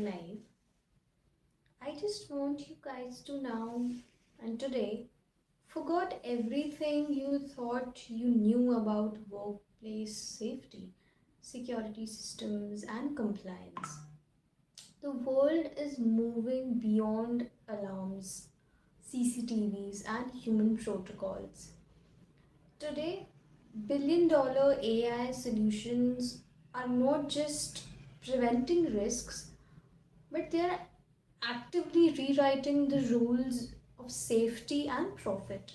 life, I just want you guys to now and today forgot everything you thought you knew about workplace safety, security systems, and compliance. The world is moving beyond alarms, CCTVs, and human protocols. Today, billion-dollar AI solutions are not just preventing risks, but they are actively rewriting the rules of safety and profit.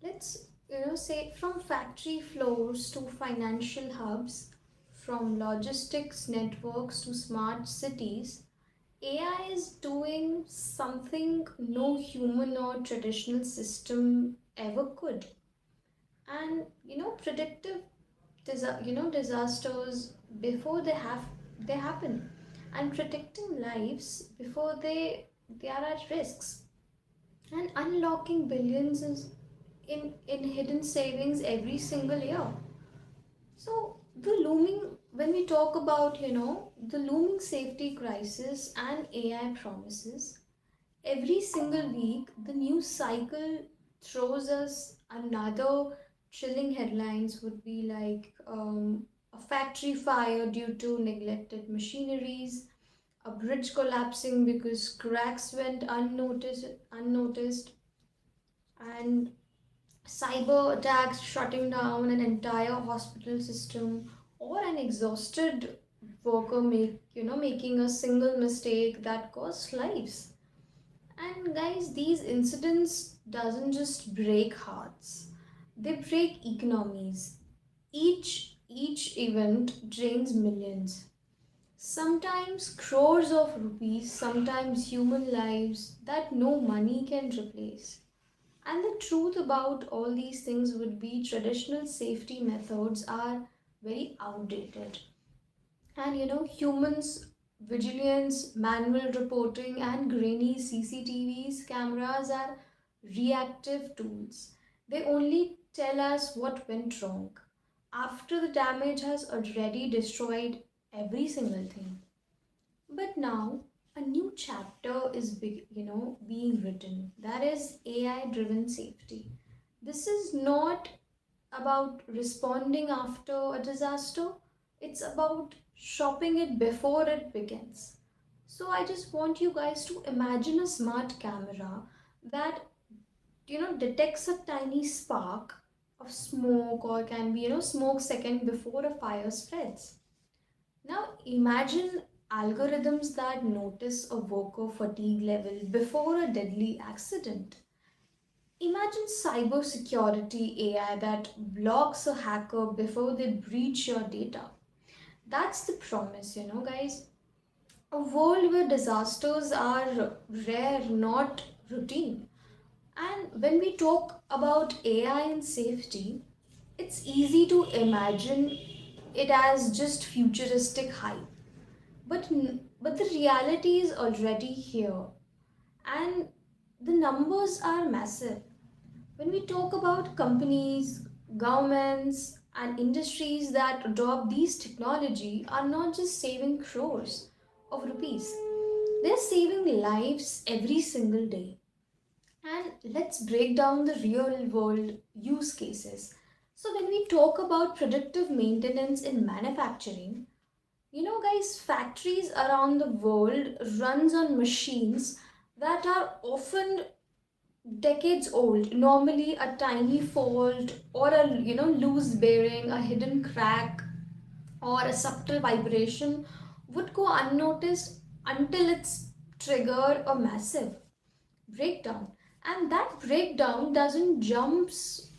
Let's say from factory floors to financial hubs, from logistics networks to smart cities, AI is doing something no human or traditional system ever could. And predictive disasters before they happen, and protecting lives before they are at risks, and unlocking billions in hidden savings every single year. So the looming when we talk about the looming safety crisis and AI promises, every single week the news cycle throws us another chilling headlines would be like a factory fire due to neglected machineries, a bridge collapsing because cracks went unnoticed, and cyber attacks shutting down an entire hospital system, or an exhausted worker making a single mistake that costs lives. And guys, these incidents doesn't just break hearts, they break economies. Each event drains millions, sometimes crores of rupees, sometimes human lives that no money can replace. And the truth about all these things would be traditional safety methods are very outdated. And humans, vigilance, manual reporting, and grainy CCTVs cameras are reactive tools. They only tell us what went wrong after the damage has already destroyed every single thing. But now a new chapter is being written. That is AI driven safety. This is not about responding after a disaster, it's about shopping it before it begins. So I just want you guys to imagine a smart camera that detects a tiny spark of smoke, or can be smoke second before a fire spreads. Now imagine algorithms that notice a worker fatigue level before a deadly accident. Imagine cybersecurity AI that blocks a hacker before they breach your data. That's the promise, guys. A world where disasters are rare, not routine. And when we talk about AI and safety, it's easy to imagine it as just futuristic hype. But the reality is already here, and the numbers are massive. When we talk about companies, governments, and industries that adopt these technology are not just saving crores of rupees, they're saving lives every single day. And let's break down the real world use cases. So when we talk about predictive maintenance in manufacturing, guys, factories around the world runs on machines that are often decades old. Normally a tiny fault, or a loose bearing, a hidden crack, or a subtle vibration would go unnoticed until it's triggered a massive breakdown. And that breakdown doesn't just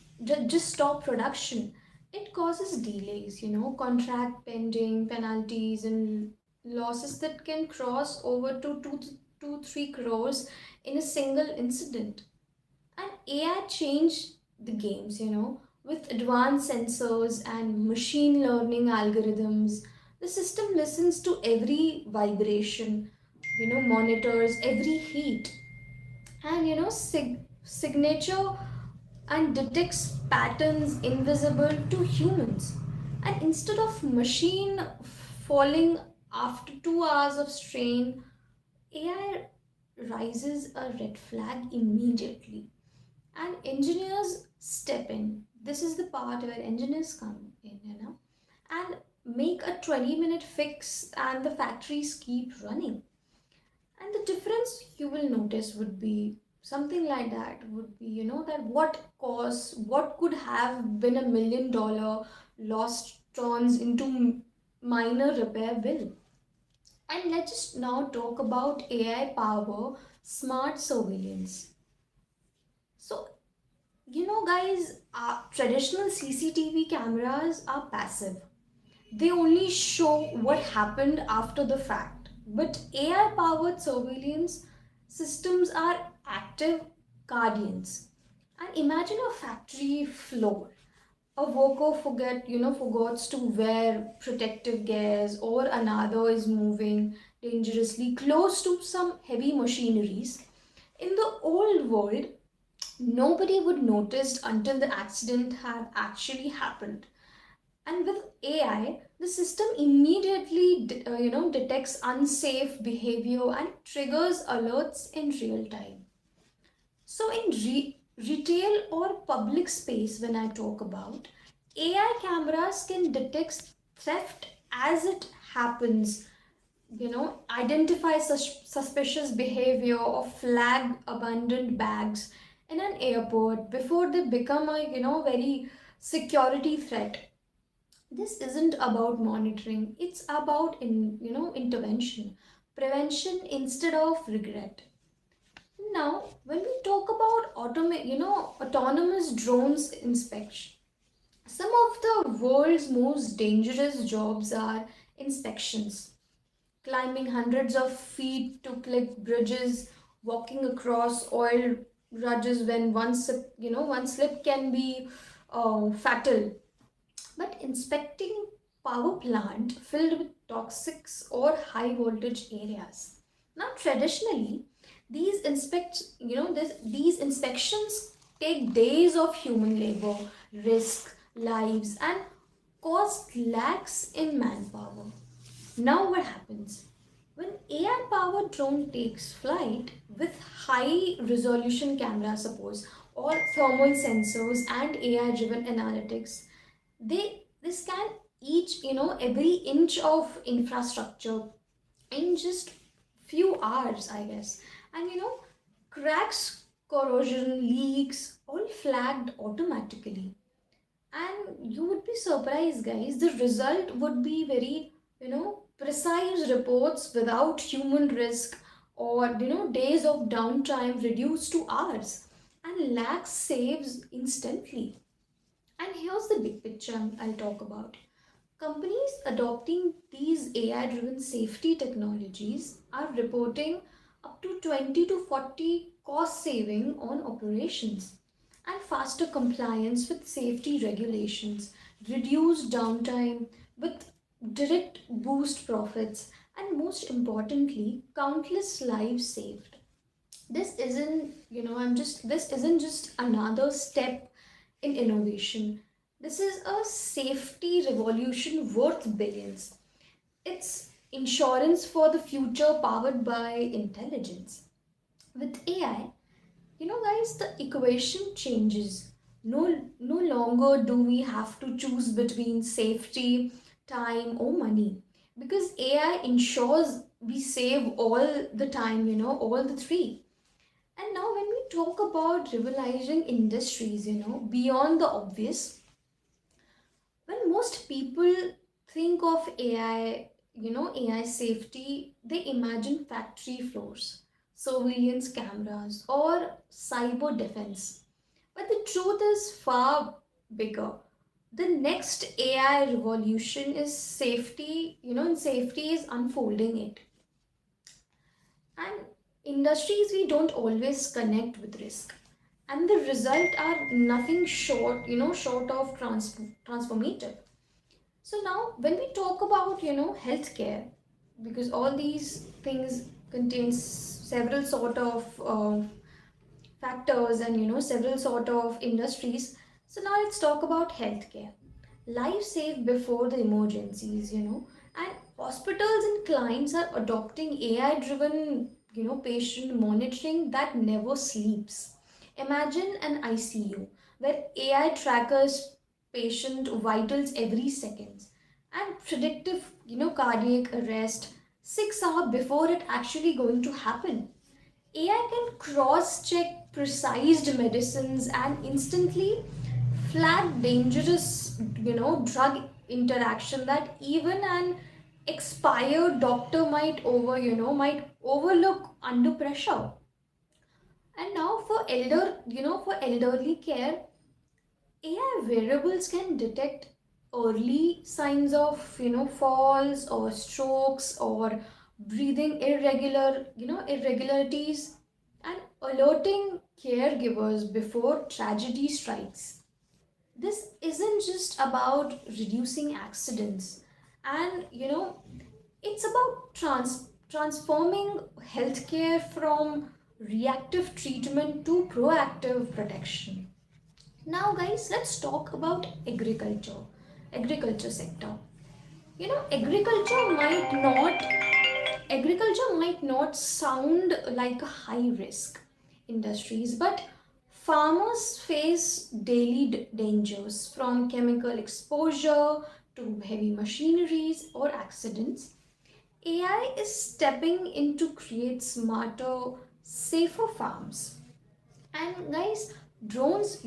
stop production, it causes delays, contract pending, penalties, and losses that can cross over to 3 crores in a single incident. And AI changed the games, with advanced sensors and machine learning algorithms. The system listens to every vibration, monitors every heat, and signature, and detects patterns invisible to humans. And instead of machine falling After 2 hours of strain, AI rises a red flag immediately, and engineers step in. This is the part where engineers come in, and make a 20-minute fix, and the factories keep running. And the difference you will notice would be something like that would be, that what could have been $1 million lost turns into minor repair bill. And let's just now talk about AI power smart surveillance. So, guys, traditional CCTV cameras are passive. They only show what happened after the fact. But AI powered surveillance systems are active guardians. And imagine a factory floor. A worker forgets to wear protective gears, or another is moving dangerously close to some heavy machineries. In the old world, nobody would notice until the accident had actually happened. And with AI, the system immediately detects unsafe behavior and triggers alerts in real time. So in retail or public space, when I talk about, AI cameras can detect theft as it happens, identify suspicious behavior or flag abandoned bags in an airport before they become a very security threat. This isn't about monitoring, it's about intervention, prevention instead of regret. Now when we talk about autonomous drones inspection, some of the world's most dangerous jobs are inspections. Climbing hundreds of feet to click bridges, walking across oil ridges when one slip can be fatal. But inspecting power plant filled with toxics or high voltage areas. Now traditionally, these inspections take days of human labor, risk lives, and cost lakhs in manpower. Now what happens? When AI powered drone takes flight with high resolution camera, suppose, or thermal sensors and AI driven analytics, they scan each every inch of infrastructure in just few hours, I guess. And cracks, corrosion, leaks, all flagged automatically. And you would be surprised, guys, the result would be very precise reports without human risk, or days of downtime reduced to hours, and lakhs saves instantly. And here's the big picture I'll talk about. Companies adopting these AI driven safety technologies are reporting up to 20 to 40 cost saving on operations, and faster compliance with safety regulations, reduced downtime with direct boost profits, and most importantly, countless lives saved. This isn't just another step in innovation. This is a safety revolution worth billions. It's insurance for the future powered by intelligence. With AI, guys, the equation changes. No longer do we have to choose between safety, time, or money, because AI ensures we save all the time, all the three. And now, when we talk about revolutionizing industries, beyond the obvious, when most people think of AI, AI safety, they imagine factory floors, surveillance cameras, or cyber defense. But the truth is far bigger. The next AI revolution is safety, and safety is unfolding it. And industries we don't always connect with risk. And the result are nothing short of transformative. So now, when we talk about healthcare, because all these things contains several sort of factors and several sort of industries. So now let's talk about healthcare. Life saved before the emergencies, and Hospitals and clients are adopting AI driven, patient monitoring that never sleeps. Imagine an ICU where AI trackers patient vitals every second and predictive, cardiac arrest 6 hours before it actually going to happen. AI can cross check precise medicines and instantly flag dangerous, drug interaction that even an expired doctor might overlook under pressure. And now for elderly care, AI wearables can detect early signs of, falls or strokes or breathing irregularities and alerting caregivers before tragedy strikes. This isn't just about reducing accidents, and it's about transforming healthcare from reactive treatment to proactive protection. Now guys, let's talk about agriculture sector. You know, agriculture might not sound like a high risk industries, but farmers face daily dangers from chemical exposure to heavy machineries or accidents. AI is stepping in to create smarter, safer farms. And guys, drones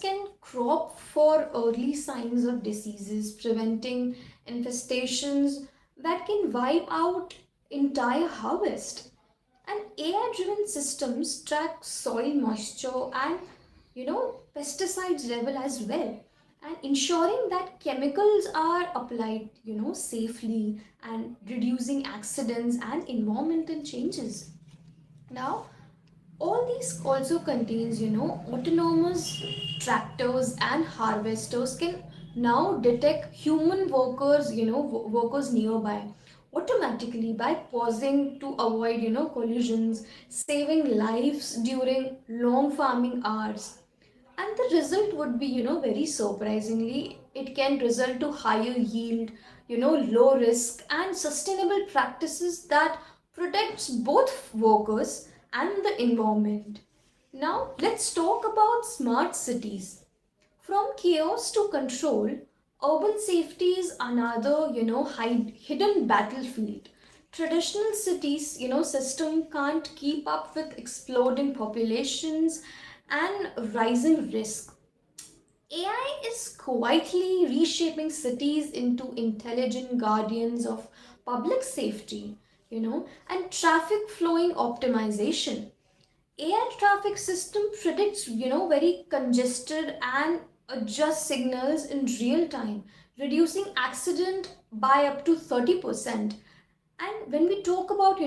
can crop for early signs of diseases, preventing infestations that can wipe out entire harvest. And AI driven systems track soil moisture and pesticides level as well, and ensuring that chemicals are applied safely and reducing accidents and environmental changes. Now all these also contains autonomous tractors and harvesters can now detect human workers, workers nearby automatically by pausing to avoid collisions, saving lives during long farming hours. And the result would be very surprisingly it can result to higher yield, low risk and sustainable practices that protects both workers and the environment. Now let's talk about smart cities. From chaos to control, urban safety is another, hidden battlefield. Traditional cities, system can't keep up with exploding populations and rising risk. AI is quietly reshaping cities into intelligent guardians of public safety, and traffic flowing optimization. AI traffic system predicts, very congested and adjust signals in real time, reducing accident by up to 30%. And when we talk about,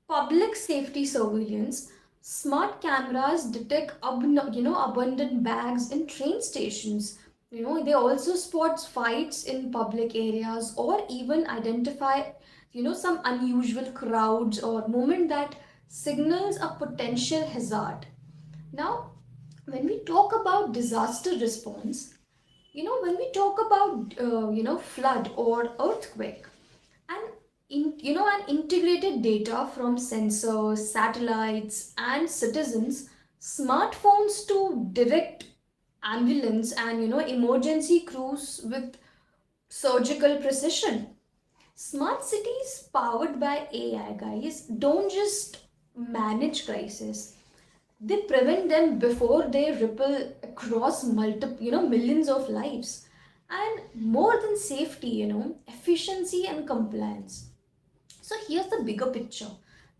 public safety surveillance, smart cameras detect, abundant bags in train stations. They also spot fights in public areas or even identify, some unusual crowds or movement that signals a potential hazard. Now, when we talk about disaster response, when we talk about, flood or earthquake, and an integrated data from sensors, satellites and citizens, smartphones to direct ambulance and emergency crews with surgical precision. Smart cities powered by AI, guys, don't just manage crisis. They prevent them before they ripple across multiple, millions of lives. And more than safety, efficiency and compliance. So here's the bigger picture,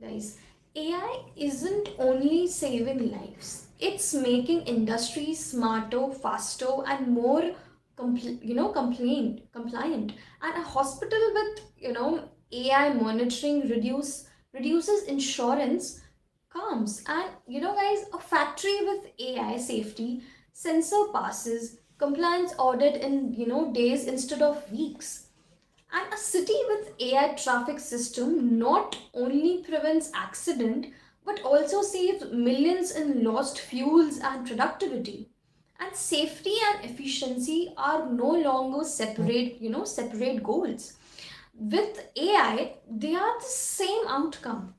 guys. AI isn't only saving lives; it's making industries smarter, faster, and more compliant. And a hospital with AI monitoring reduces insurance comes. And guys, a factory with AI safety sensor passes compliance audit in days instead of weeks. And a city with AI traffic system not only prevents accident but also saves millions in lost fuels and productivity. And safety and efficiency are no longer separate goals. with AI, they are the same outcome.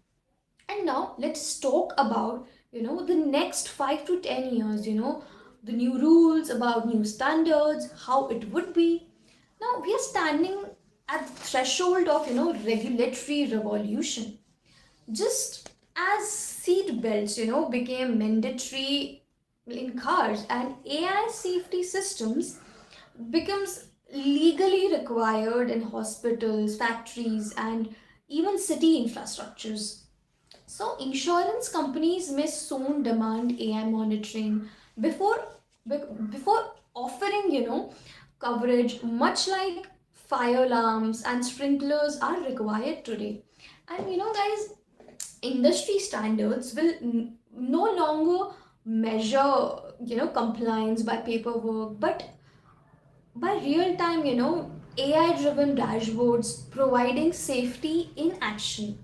And now let's talk about, the next 5 to 10 years, the new rules, about new standards, how it would be. Now we are standing at the threshold of, regulatory revolution. Just as seat belts, became mandatory in cars, and AI safety systems becomes legally required in hospitals, factories, and even city infrastructures. So insurance companies may soon demand AI monitoring before before offering, coverage, much like fire alarms and sprinklers are required today. And guys, industry standards will no longer measure, compliance by paperwork, but by real time, AI driven dashboards providing safety in action.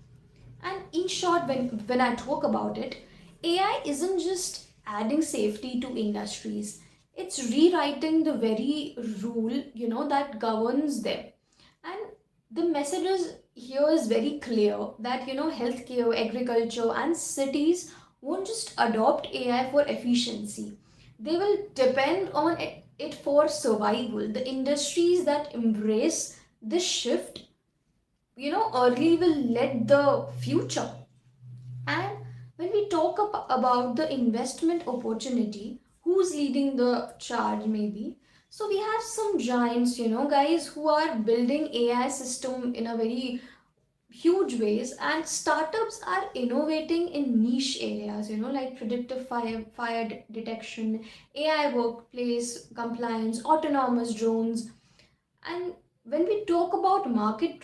And in short, when I talk about it, AI isn't just adding safety to industries, it's rewriting the very rule, that governs them. And the message is here is very clear that, healthcare, agriculture, and cities won't just adopt AI for efficiency. They will depend on it for survival. The industries that embrace this shift, early will lead the future. And when we talk about the investment opportunity, who's leading the charge maybe? So we have some giants, guys who are building AI system in a very huge ways, and startups are innovating in niche areas, like predictive fire detection, AI workplace compliance, autonomous drones. And when we talk about market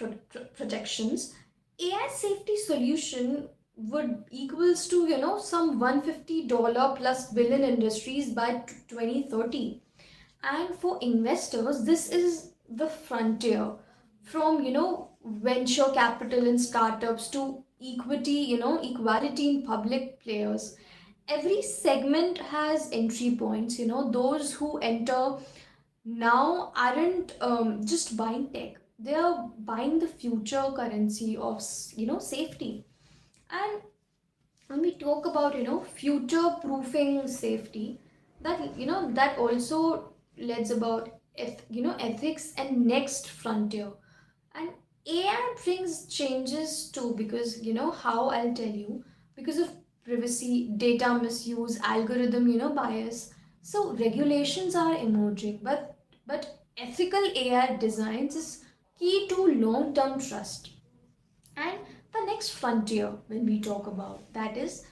projections, AI safety solution would equals to, some $150 plus billion industries by 2030. And for investors, this is the frontier, from, venture capital in startups to equity, equality in public players. Every segment has entry points. Those who enter now aren't just buying tech, they are buying the future currency of, safety. And when we talk about, future proofing safety, that, that also leads about ethics and next frontier. And AI brings changes too, because, how I'll tell you, because of privacy, data misuse, algorithm, bias. So regulations are emerging, but ethical AI designs is key to long-term trust. And the next frontier, when we talk about, that is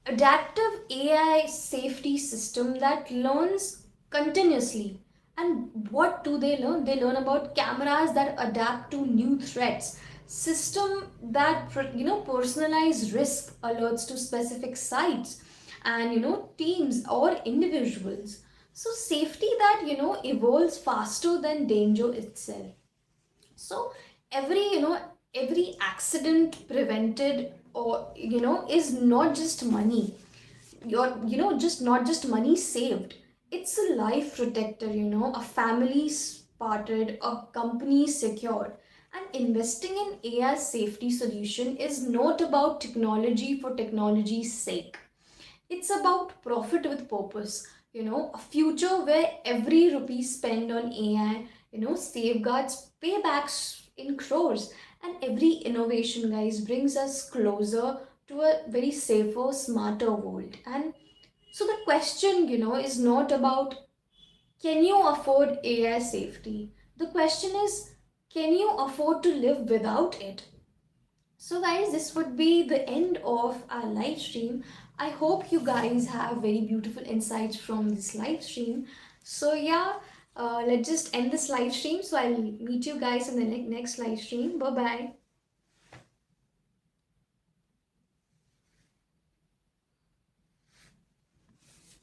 adaptive AI safety system that learns continuously. And what do they learn? They learn about cameras that adapt to new threats, system that personalize risk alerts to specific sites, and teams or individuals. So safety that evolves faster than danger itself. So every every accident prevented, or is not just money, you're just not just money saved, it's a life protector, a family spotted, a company secured. And investing in AI safety solution is not about technology for technology's sake, it's about profit with purpose. A future where every rupee spent on AI, safeguards paybacks in crores. And every innovation, guys, brings us closer to a very safer, smarter world. And so the question, is not about can you afford AI safety? The question is, can you afford to live without it? So guys, this would be the end of our live stream. I hope you guys have very beautiful insights from this live stream. So yeah, let's just end this live stream. So I'll meet you guys in the next live stream. Bye bye.